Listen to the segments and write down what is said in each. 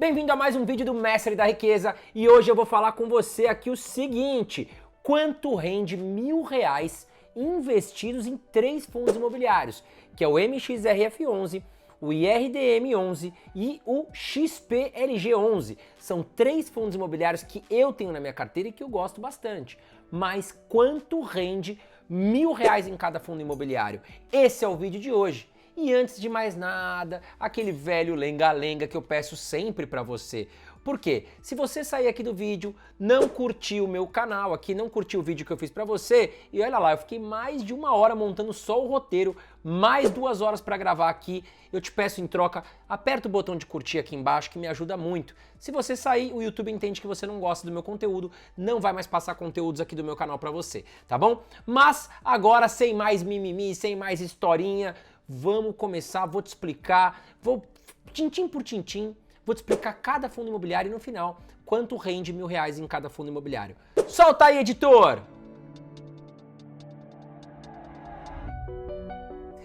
Bem-vindo a mais um vídeo do Mestre da Riqueza e hoje eu vou falar com você aqui o seguinte: quanto rende R$ 1.000 investidos em 3 fundos imobiliários, que é o MXRF11, o IRDM11 e o XPLG11. São 3 fundos imobiliários que eu tenho na minha carteira e que eu gosto bastante. Mas quanto rende R$ 1.000 em cada fundo imobiliário? Esse é o vídeo de hoje. E antes de mais nada, aquele velho lenga-lenga que eu peço sempre pra você. Por quê? Se você sair aqui do vídeo, não curtiu o meu canal aqui, não curtiu o vídeo que eu fiz pra você, e olha lá, eu fiquei mais de 1 hora montando só o roteiro, mais 2 horas pra gravar aqui, eu te peço em troca, aperta o botão de curtir aqui embaixo que me ajuda muito. Se você sair, o YouTube entende que você não gosta do meu conteúdo, não vai mais passar conteúdos aqui do meu canal pra você, tá bom? Mas agora, sem mais mimimi, sem mais historinha, vamos começar, vou te explicar, vou tintim por tintim, vou te explicar cada fundo imobiliário e no final quanto rende R$ 1.000 em cada fundo imobiliário. Solta aí, editor!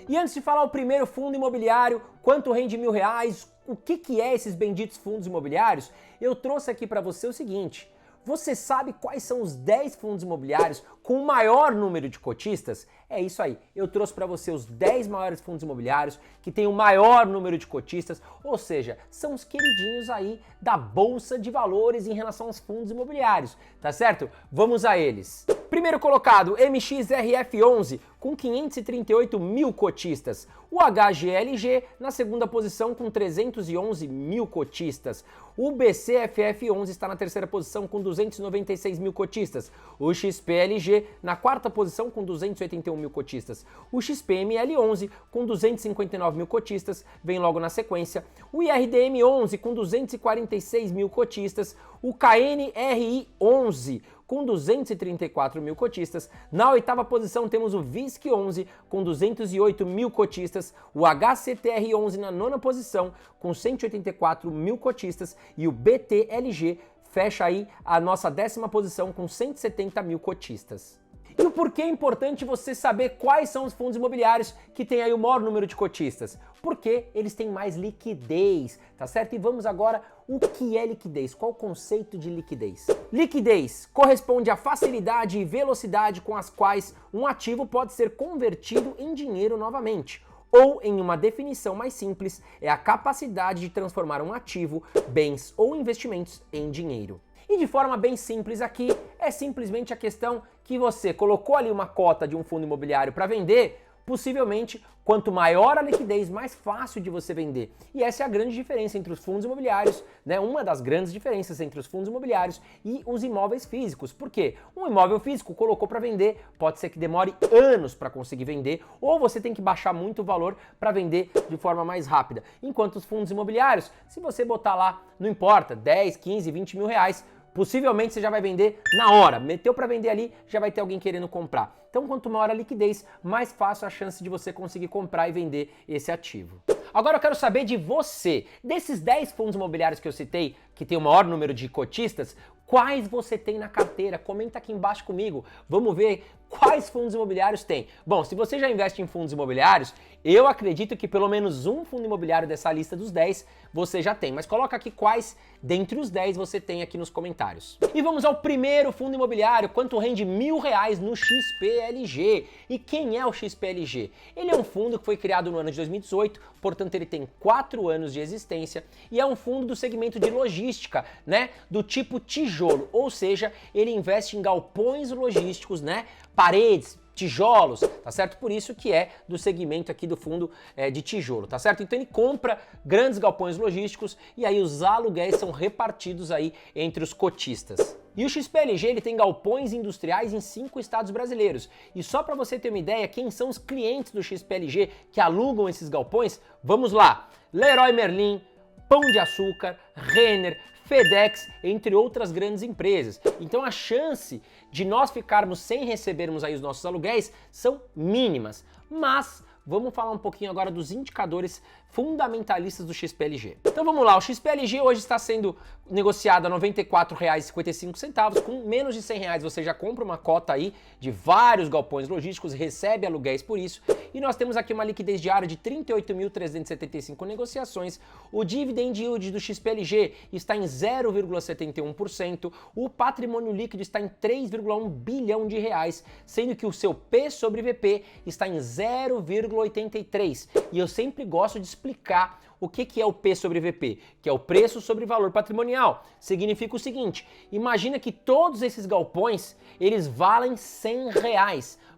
E antes de falar o primeiro fundo imobiliário, quanto rende R$ 1.000, o que é esses benditos fundos imobiliários, eu trouxe aqui para você o seguinte: você sabe quais são os 10 fundos imobiliários com o maior número de cotistas? É isso aí, eu trouxe para você os 10 maiores fundos imobiliários que têm o maior número de cotistas, ou seja, são os queridinhos aí da Bolsa de Valores em relação aos fundos imobiliários, tá certo? Vamos a eles. Primeiro colocado, MXRF11, com 538 mil cotistas. O HGLG na segunda posição com 311 mil cotistas. O BCFF11 está na terceira posição com 296 mil cotistas. O XPLG na quarta posição com 281 mil cotistas. O XPML11 com 259 mil cotistas, vem logo na sequência. O IRDM11 com 246 mil cotistas. O KNRI11 com 234 mil cotistas. Na oitava posição temos o VISC11 com 208 mil cotistas, o HCTR11 na nona posição com 184 mil cotistas e o BTLG fecha aí a nossa 10ª posição com 170 mil cotistas. E o porquê é importante você saber quais são os fundos imobiliários que têm aí o maior número de cotistas? Porque eles têm mais liquidez, tá certo? E vamos agora, o que é liquidez? Qual o conceito de liquidez? Liquidez corresponde à facilidade e velocidade com as quais um ativo pode ser convertido em dinheiro novamente. Ou, em uma definição mais simples, é a capacidade de transformar um ativo, bens ou investimentos em dinheiro. E de forma bem simples aqui, é simplesmente a questão que você colocou ali uma cota de um fundo imobiliário para vender, possivelmente, quanto maior a liquidez, mais fácil de você vender. E essa é a grande diferença entre os fundos imobiliários, né? Uma das grandes diferenças entre os fundos imobiliários e os imóveis físicos. Por quê? Um imóvel físico colocou para vender, pode ser que demore anos para conseguir vender, ou você tem que baixar muito o valor para vender de forma mais rápida. Enquanto os fundos imobiliários, se você botar lá, não importa, 10, 15, 20 mil reais, possivelmente você já vai vender na hora. Meteu para vender ali, já vai ter alguém querendo comprar. Então, quanto maior a liquidez, mais fácil a chance de você conseguir comprar e vender esse ativo. Agora eu quero saber de você. Desses 10 fundos imobiliários que eu citei, que tem o maior número de cotistas, quais você tem na carteira? Comenta aqui embaixo comigo. Vamos ver quais fundos imobiliários tem. Bom, se você já investe em fundos imobiliários, eu acredito que pelo menos um fundo imobiliário dessa lista dos 10 você já tem. Mas coloca aqui quais dentre os 10 você tem aqui nos comentários. E vamos ao primeiro fundo imobiliário. Quanto rende R$ 1.000 no XPLG? E quem é o XPLG? Ele é um fundo que foi criado no ano de 2018, portanto ele tem 4 anos de existência e é um fundo do segmento de logística, né? Do tipo tijolo, ou seja, ele investe em galpões logísticos, né? Paredes, tijolos, tá certo? Por isso que é do segmento aqui do fundo de tijolo, tá certo? Então ele compra grandes galpões logísticos e aí os aluguéis são repartidos aí entre os cotistas. E o XPLG ele tem galpões industriais em 5 estados brasileiros. E só para você ter uma ideia, quem são os clientes do XPLG que alugam esses galpões? Vamos lá! Leroy Merlin, Pão de Açúcar, Renner, FedEx, entre outras grandes empresas. Então a chance de nós ficarmos sem recebermos aí os nossos aluguéis são mínimas. Mas vamos falar um pouquinho agora dos indicadores fundamentalistas do XPLG. Então vamos lá, o XPLG hoje está sendo negociado a R$ 94,55, com menos de R$ 100 você já compra uma cota aí de vários galpões logísticos, recebe aluguéis por isso, e nós temos aqui uma liquidez diária de 38.375 negociações, o dividend yield do XPLG está em 0,71%, o patrimônio líquido está em 3,1 bilhão de reais, sendo que o seu P sobre VP está em 0,83, e eu sempre gosto de explicar o que é o P sobre VP, que é o preço sobre valor patrimonial. Significa o seguinte, imagina que todos esses galpões, eles valem R$ 100,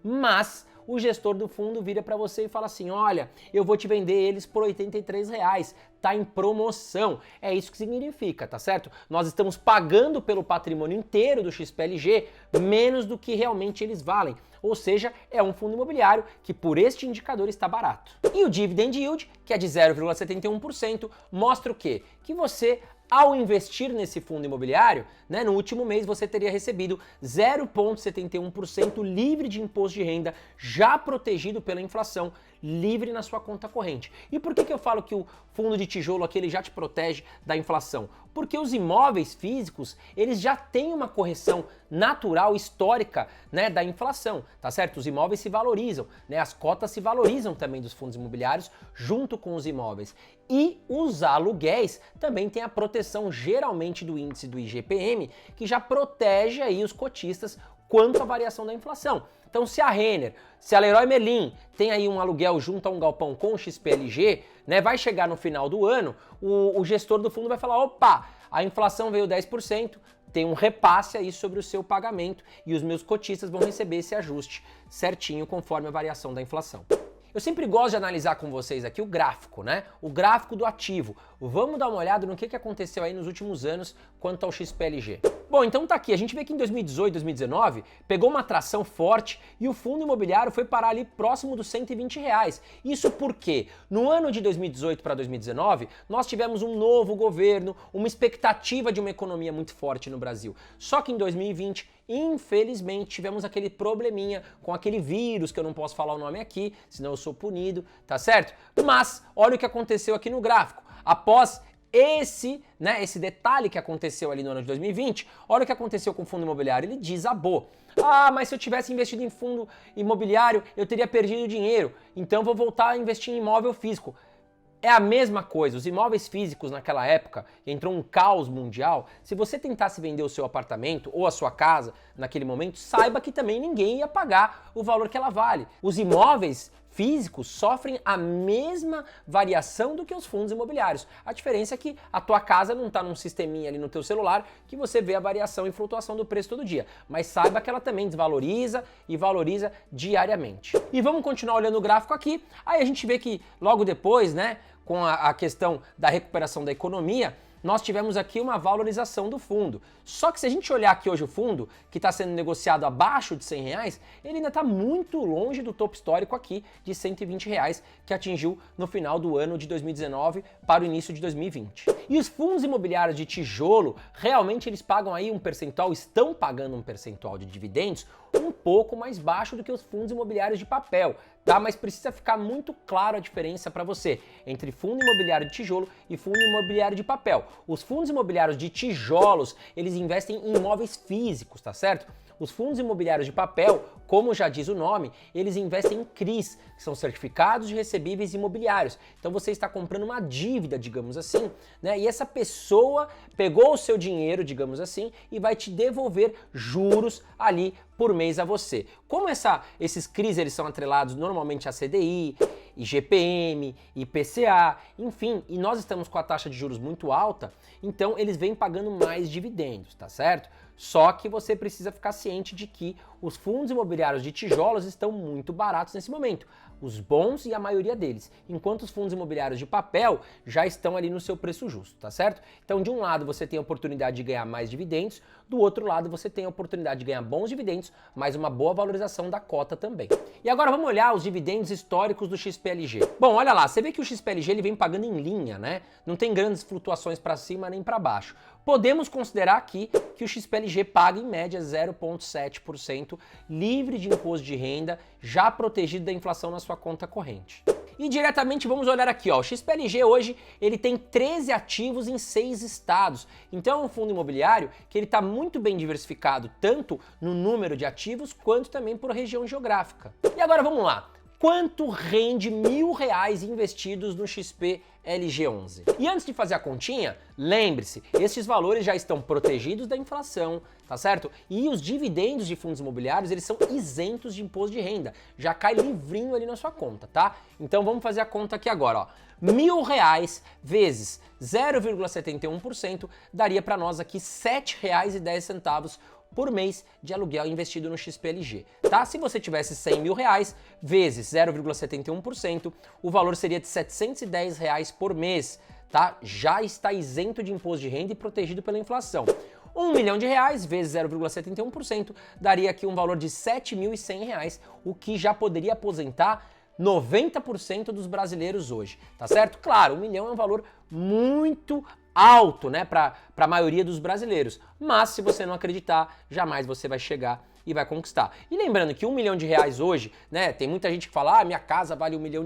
mas o gestor do fundo vira para você e fala assim, olha, eu vou te vender eles por R$ 83, tá em promoção. É isso que significa, tá certo? Nós estamos pagando pelo patrimônio inteiro do XPLG menos do que realmente eles valem. Ou seja, é um fundo imobiliário que por este indicador está barato. E o dividend yield, que é de 0,71%, mostra o quê? Que você, ao investir nesse fundo imobiliário, né, no último mês você teria recebido 0,71% livre de imposto de renda, já protegido pela inflação, livre na sua conta corrente. E por que eu falo que o fundo de tijolo aqui ele já te protege da inflação? Porque os imóveis físicos, eles já têm uma correção natural, histórica, né, da inflação, tá certo? Os imóveis se valorizam, né, as cotas se valorizam também dos fundos imobiliários junto com os imóveis. E os aluguéis também têm a proteção geralmente do índice do IGPM, que já protege aí os cotistas quanto à variação da inflação. Então, se a Renner, se a Leroy Merlin tem aí um aluguel junto a um galpão com XPLG, né, vai chegar no final do ano, o gestor do fundo vai falar, opa, a inflação veio 10%, tem um repasse aí sobre o seu pagamento e os meus cotistas vão receber esse ajuste certinho conforme a variação da inflação. Eu sempre gosto de analisar com vocês aqui o gráfico, né? O gráfico do ativo. Vamos dar uma olhada no que aconteceu aí nos últimos anos quanto ao XPLG. Bom, então tá aqui, a gente vê que em 2018, 2019, pegou uma atração forte e o fundo imobiliário foi parar ali próximo dos R$ 120. Isso porque no ano de 2018 para 2019, nós tivemos um novo governo, uma expectativa de uma economia muito forte no Brasil. Só que em 2020, infelizmente, tivemos aquele probleminha com aquele vírus, que eu não posso falar o nome aqui, senão eu sou punido, tá certo? Mas olha o que aconteceu aqui no gráfico. Após esse detalhe que aconteceu ali no ano de 2020, olha o que aconteceu com o fundo imobiliário, ele desabou. Ah, mas se eu tivesse investido em fundo imobiliário, eu teria perdido dinheiro, então vou voltar a investir em imóvel físico. É a mesma coisa, os imóveis físicos naquela época, entrou um caos mundial, se você tentasse vender o seu apartamento ou a sua casa naquele momento, saiba que também ninguém ia pagar o valor que ela vale. Os imóveis físicos sofrem a mesma variação do que os fundos imobiliários. A diferença é que a tua casa não está num sisteminha ali no teu celular que você vê a variação e flutuação do preço todo dia. Mas saiba que ela também desvaloriza e valoriza diariamente. E vamos continuar olhando o gráfico aqui. Aí a gente vê que logo depois, né, com a questão da recuperação da economia, nós tivemos aqui uma valorização do fundo. Só que se a gente olhar aqui hoje o fundo, que está sendo negociado abaixo de R$ 100, ele ainda está muito longe do topo histórico aqui de R$ 120, que atingiu no final do ano de 2019 para o início de 2020. E os fundos imobiliários de tijolo, realmente eles pagam aí um percentual, estão pagando um percentual de dividendos um pouco mais baixo do que os fundos imobiliários de papel, tá? Mas precisa ficar muito claro a diferença para você entre fundo imobiliário de tijolo e fundo imobiliário de papel. Os fundos imobiliários de tijolos, eles investem em imóveis físicos, tá certo? Os fundos imobiliários de papel, como já diz o nome, eles investem em CRIs, que são certificados de recebíveis imobiliários. Então você está comprando uma dívida, digamos assim, né? E essa pessoa pegou o seu dinheiro, digamos assim, e vai te devolver juros ali por mês a você. Como esses CRIs eles são atrelados normalmente a CDI, IGPM, IPCA, enfim, e nós estamos com a taxa de juros muito alta, então eles vêm pagando mais dividendos, tá certo? Só que você precisa ficar ciente de que os fundos imobiliários de tijolos estão muito baratos nesse momento, os bons e a maioria deles, enquanto os fundos imobiliários de papel já estão ali no seu preço justo, tá certo? Então, de um lado você tem a oportunidade de ganhar mais dividendos, do outro lado você tem a oportunidade de ganhar bons dividendos, mas uma boa valorização da cota também. E agora vamos olhar os dividendos históricos do XPLG. Bom, olha lá, você vê que o XPLG ele vem pagando em linha, né? Não tem grandes flutuações para cima nem para baixo. Podemos considerar aqui que o XPLG paga em média 0,7% livre de imposto de renda, já protegido da inflação na sua conta corrente. E diretamente vamos olhar aqui, ó, o XPLG hoje ele tem 13 ativos em 6 estados. Então é um fundo imobiliário que ele está muito bem diversificado, tanto no número de ativos quanto também por região geográfica. E agora vamos lá. Quanto rende R$1.000 investidos no XPLG11? E antes de fazer a continha, lembre-se, esses valores já estão protegidos da inflação, tá certo? E os dividendos de fundos imobiliários, eles são isentos de imposto de renda, já cai livrinho ali na sua conta, tá? Então vamos fazer a conta aqui agora, ó. R$1.000 vezes 0,71% daria para nós aqui R$ 7,10 por mês de aluguel investido no XPLG, tá? Se você tivesse R$100.000 vezes 0,71%, o valor seria de R$ 710 por mês, tá? Já está isento de imposto de renda e protegido pela inflação. R$1 milhão vezes 0,71% daria aqui um valor de R$ 7.100, o que já poderia aposentar 90% dos brasileiros hoje, tá certo? Claro, 1 milhão é um valor muito alto, né, para a maioria dos brasileiros, mas se você não acreditar, jamais você vai chegar e vai conquistar. E lembrando que R$1 milhão hoje, né, tem muita gente que fala, minha casa vale R$1 milhão,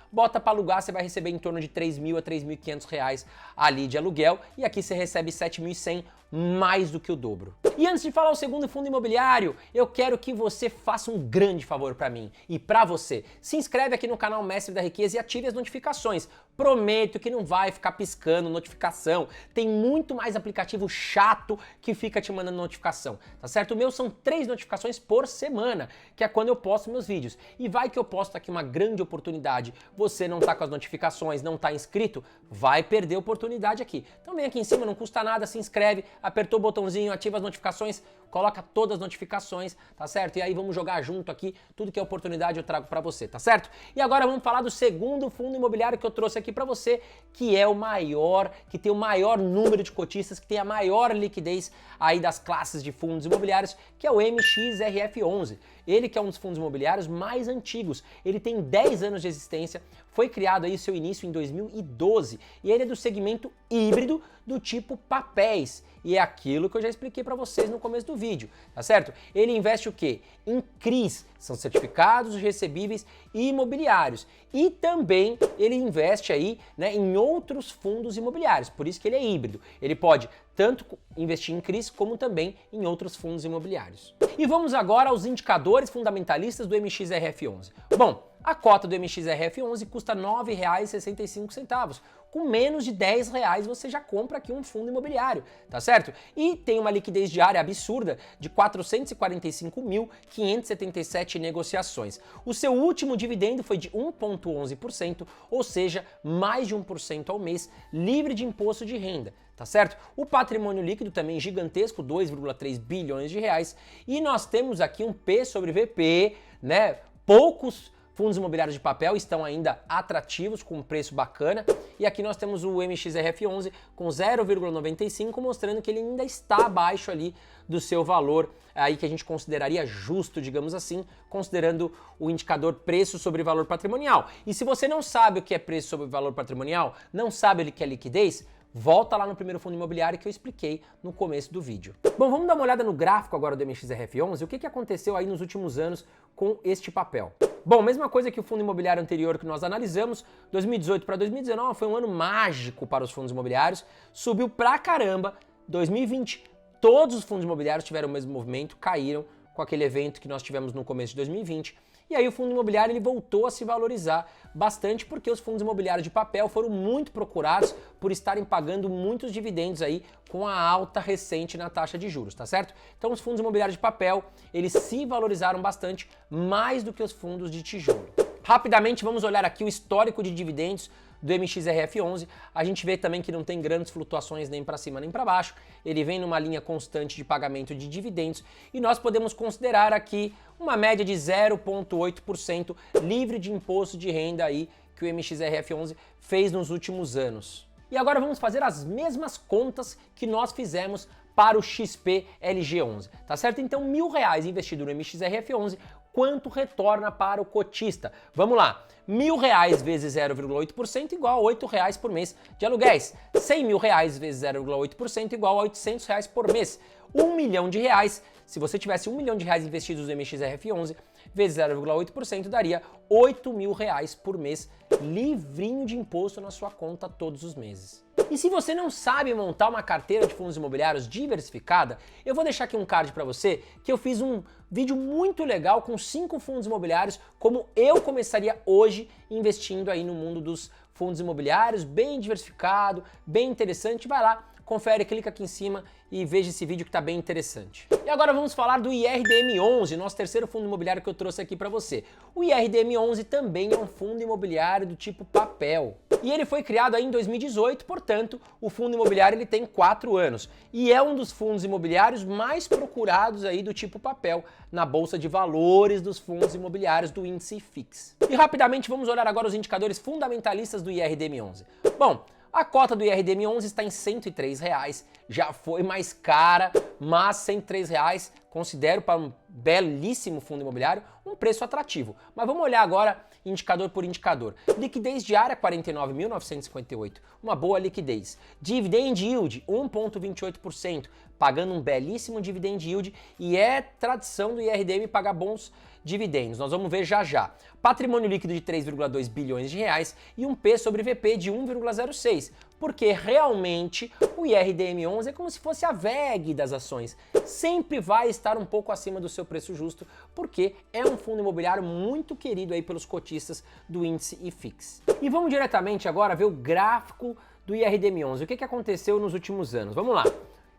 bota para alugar, você vai receber em torno de R$3.000 a R$3.500 ali de aluguel, e aqui você recebe 7.100, mais do que o dobro. E antes de falar o segundo fundo imobiliário, eu quero que você faça um grande favor para mim e para você. Se inscreve aqui no canal Mestre da Riqueza e ative as notificações. Prometo que não vai ficar piscando notificação. Tem muito mais aplicativo chato que fica te mandando notificação, tá certo? O meu são 3 notificações por semana, que é quando eu posto meus vídeos. E vai que eu posto aqui uma grande oportunidade. Você não tá com as notificações, não tá inscrito, vai perder a oportunidade aqui. Então vem aqui em cima, não custa nada, se inscreve, apertou o botãozinho, ativa as notificações, coloca todas as notificações, tá certo? E aí vamos jogar junto aqui, tudo que é oportunidade eu trago pra você, tá certo? E agora vamos falar do segundo fundo imobiliário que eu trouxe aqui pra você, que é o maior, que tem o maior número de cotistas, que tem a maior liquidez aí das classes de fundos imobiliários, que é o MXRF11. Ele que é um dos fundos imobiliários mais antigos, ele tem 10 anos de existência, foi criado aí seu início em 2012 e ele é do segmento híbrido do tipo papéis. E é aquilo que eu já expliquei para vocês no começo do vídeo, tá certo? Ele investe o quê? Em CRIs, são certificados recebíveis imobiliários. E também ele investe aí, né, em outros fundos imobiliários, por isso que ele é híbrido. Ele pode tanto investir em CRIs como também em outros fundos imobiliários. E vamos agora aos indicadores fundamentalistas do MXRF11. Bom, a cota do MXRF11 custa R$ 9,65. Com menos de R$10 você já compra aqui um fundo imobiliário, tá certo? E tem uma liquidez diária absurda de 445.577 negociações. O seu último dividendo foi de 1,11%, ou seja, mais de 1% ao mês, livre de imposto de renda, tá certo? O patrimônio líquido também gigantesco, 2,3 bilhões de reais. E nós temos aqui um P sobre VP, né? Poucos fundos imobiliários de papel estão ainda atrativos, com um preço bacana. E aqui nós temos o MXRF11 com 0,95, mostrando que ele ainda está abaixo ali do seu valor, aí que a gente consideraria justo, digamos assim, considerando o indicador preço sobre valor patrimonial. E se você não sabe o que é preço sobre valor patrimonial, não sabe o que é liquidez, volta lá no primeiro fundo imobiliário que eu expliquei no começo do vídeo. Bom, vamos dar uma olhada no gráfico agora do MXRF11, o que aconteceu aí nos últimos anos com este papel. Bom, mesma coisa que o fundo imobiliário anterior que nós analisamos, 2018 para 2019 foi um ano mágico para os fundos imobiliários, subiu pra caramba, 2020 todos os fundos imobiliários tiveram o mesmo movimento, caíram com aquele evento que nós tivemos no começo de 2020, e aí o fundo imobiliário ele voltou a se valorizar bastante porque os fundos imobiliários de papel foram muito procurados por estarem pagando muitos dividendos aí com a alta recente na taxa de juros, tá certo? Então os fundos imobiliários de papel, eles se valorizaram bastante, mais do que os fundos de tijolo. Rapidamente vamos olhar aqui o histórico de dividendos do MXRF11, a gente vê também que não tem grandes flutuações nem para cima nem para baixo, ele vem numa linha constante de pagamento de dividendos e nós podemos considerar aqui uma média de 0,8% livre de imposto de renda aí que o MXRF11 fez nos últimos anos. E agora vamos fazer as mesmas contas que nós fizemos para o XPLG11, tá certo? Então R$1.000 investido no MXRF11, quanto retorna para o cotista? Vamos lá, R$1.000 vezes 0,8% igual a R$8 por mês de aluguéis. R$100.000 vezes 0,8% igual a R$800 por mês. R$1 milhão, se você tivesse R$1 milhão investidos no MXRF11, vezes 0,8% daria R$8.000 por mês livrinho de imposto na sua conta todos os meses. E se você não sabe montar uma carteira de fundos imobiliários diversificada, eu vou deixar aqui um card para você que eu fiz um vídeo muito legal com 5 fundos imobiliários, como eu começaria hoje investindo aí no mundo dos fundos imobiliários, bem diversificado, bem interessante. Vai lá, confere, clica aqui em cima e veja esse vídeo que está bem interessante. E agora vamos falar do IRDM11, nosso terceiro fundo imobiliário que eu trouxe aqui para você. O IRDM11 também é um fundo imobiliário do tipo papel. E ele foi criado aí em 2018, portanto, o fundo imobiliário ele tem 4 anos. E é um dos fundos imobiliários mais procurados aí do tipo papel na Bolsa de Valores dos fundos imobiliários do índice IFIX. E rapidamente vamos olhar agora os indicadores fundamentalistas do IRDM11. Bom, a cota do IRDM11 está em R$ 103, já foi mais cara, mas R$ 103 considero para um belíssimo fundo imobiliário um preço atrativo. Mas vamos olhar agora indicador por indicador. Liquidez diária 49.958, uma boa liquidez. Dividend yield 1,28%, pagando um belíssimo dividend yield e é tradição do IRDM pagar bons dividendos. Nós vamos ver já já. Patrimônio líquido de 3,2 bilhões de reais e um P sobre VP de 1,06, porque realmente o IRDM11 é como se fosse a VEG das ações. Sempre vai estar um pouco acima do seu preço justo, porque é um fundo imobiliário muito querido aí pelos cotistas do índice IFIX. E vamos diretamente agora ver o gráfico do IRDM11. O que aconteceu nos últimos anos? Vamos lá.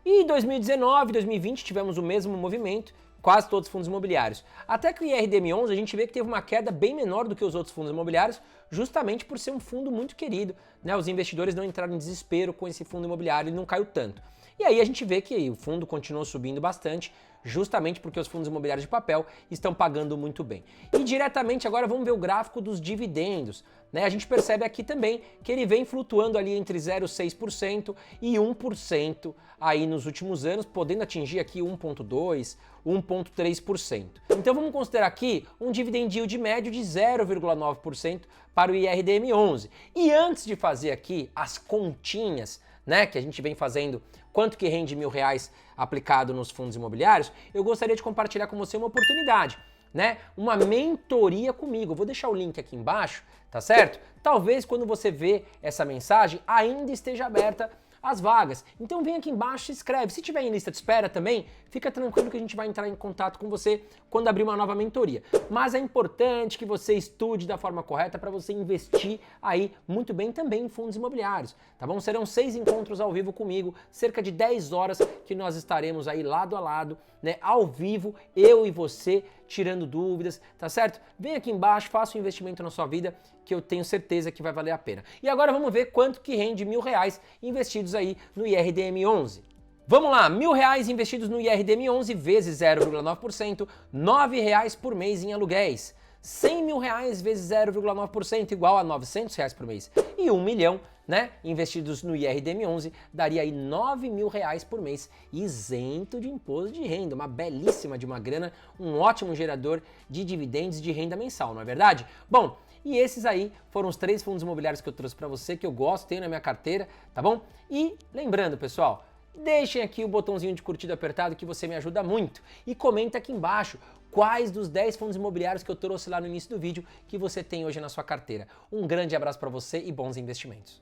E em 2019, 2020 tivemos o mesmo movimento, quase todos os fundos imobiliários. Até que o IRDM11 a gente vê que teve uma queda bem menor do que os outros fundos imobiliários, justamente por ser um fundo muito querido, né? Os investidores não entraram em desespero com esse fundo imobiliário, ele não caiu tanto. E aí a gente vê que o fundo continuou subindo bastante, justamente porque os fundos imobiliários de papel estão pagando muito bem. E diretamente agora vamos ver o gráfico dos dividendos, né? A gente percebe aqui também que ele vem flutuando ali entre 0,6% e 1% aí nos últimos anos, podendo atingir aqui 1,2%, 1,3%. Então vamos considerar aqui um dividend yield médio de 0,9% para o IRDM11. E antes de fazer aqui as continhas, né, que a gente vem fazendo, quanto que rende R$1.000 aplicado nos fundos imobiliários, eu gostaria de compartilhar com você uma oportunidade, né, uma mentoria comigo. Eu vou deixar o link aqui embaixo, tá certo? Talvez quando você vê essa mensagem ainda esteja aberta as vagas. Então vem aqui embaixo e se inscreve. Se tiver em lista de espera também, fica tranquilo que a gente vai entrar em contato com você quando abrir uma nova mentoria. Mas é importante que você estude da forma correta para você investir aí muito bem também em fundos imobiliários, tá bom? Serão 6 encontros ao vivo comigo, cerca de 10 horas que nós estaremos aí lado a lado, né, ao vivo, eu e você, tirando dúvidas, tá certo? Vem aqui embaixo, faça um investimento na sua vida que eu tenho certeza que vai valer a pena. E agora vamos ver quanto que rende R$1.000 investidos aí no IRDM11. Vamos lá, R$1.000 investidos no IRDM11 vezes 0,9%, R$9 por mês em aluguéis. R$100.000 vezes 0,9% igual a R$900 por mês. E 1 milhão, né, investidos no IRDM11 daria aí R$9.000 por mês, isento de imposto de renda, uma belíssima de uma grana, um ótimo gerador de dividendos de renda mensal, não é verdade? Bom, e esses aí foram os 3 fundos imobiliários que eu trouxe para você, que eu gosto, tenho na minha carteira, tá bom? E lembrando, pessoal, deixem aqui o botãozinho de curtida apertado que você me ajuda muito. E comenta aqui embaixo quais dos 10 fundos imobiliários que eu trouxe lá no início do vídeo que você tem hoje na sua carteira. Um grande abraço para você e bons investimentos.